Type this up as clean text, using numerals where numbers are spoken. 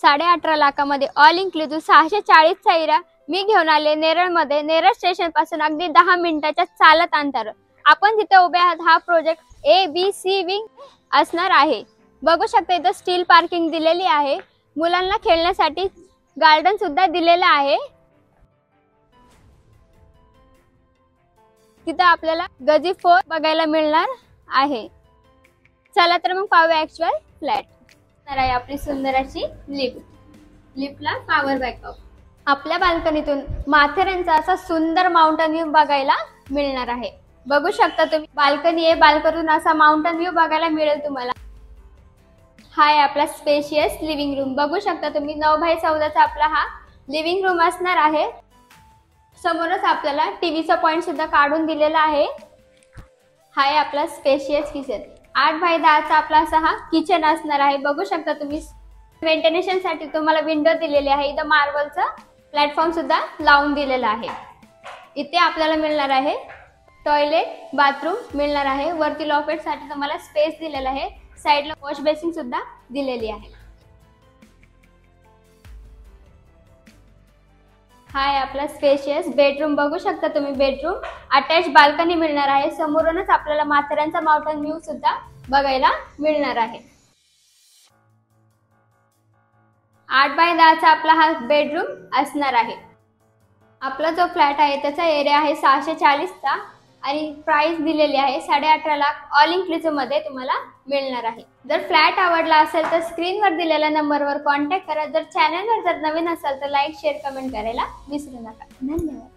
18.5 लाखामध्ये all inclusive 640 चा area मी घेऊन आले नेरळमध्ये. नेरळ स्टेशन पासून अगदी 10 मिनिटाच्या चालत अंतर. आपण जिथे उभे आहात हा प्रोजेक्ट ABC विंग असणार आहे. बघू शकता इथं स्टील पार्किंग दिलेली आहे. मुलांना खेळण्यासाठी गार्डन सुद्धा दिलेलं आहे. तिथं आपल्याला गजी 4 बघायला मिळणार आहे. चला तर मग पाहूया ऍक्च्युअल फ्लॅट. तर आहे आपली सुंदर अशी लिफ्ट. लिफ्टला power backup. आपल्या बाल्कनीतून माथेरानचा असा सुंदर माउंटन व्ह्यू बघायला मिळणार आहे. बघू शकता तुम्ही बाल्कनी आहे. बाल्कनीतून असा माउंटन व्ह्यू बघायला मिळेल तुम्हाला. हा आहे आपला स्पेशियस लिव्हिंग रूम. बघू शकता तुम्ही 9x14 चा आपला हा लिव्हिंग रूम असणार आहे. समोरच आपल्याला टीव्हीचा पॉइंट सुद्धा काढून दिलेला आहे. हा आहे आपला स्पेशियस किचन. 8x10 चा आपला असा हा किचन असणार आहे. बघू शकता तुम्ही मेंटेनेशन साठी तुम्हाला विंडो दिलेली आहे. इथं मार्बलचा प्लॅटफॉर्म सुद्धा लावून दिलेला आहे. इथे आपल्याला मिळणार आहे टॉयलेट बाथरूम मिळणार आहे. वरती लॉकेट साठी तुम्हाला स्पेस दिलेला आहे. साइडला वॉश बेसिन सुद्धा दिलेली आहे. हा आहे आपला स्पेशियस बेडरूम. बघू शकता तुम्ही बेडरूम. अटॅच बाल्कनी मिळणार आहे. समोरूनच आपल्याला माथेरानचा माउंटन व्ह्यू सुद्धा बघायला मिळणार आहे. 8x10 चा आपला हा बेडरूम असणार आहे. आपला जो फ्लॅट आहे त्याचा एरिया आहे 640 चा आणि प्राइस दिलेली आहे 18.5 लाख ऑल इन्क्लुझिव्ह मध्ये तुम्हाला मिळणार आहे. जर फ्लॅट आवडला असेल तर स्क्रीनवर दिलेल्या नंबरवर कॉन्टॅक्ट करा. जर चॅनलवर जर नवीन असाल तर लाईक शेअर कमेंट करायला विसरू नका. धन्यवाद.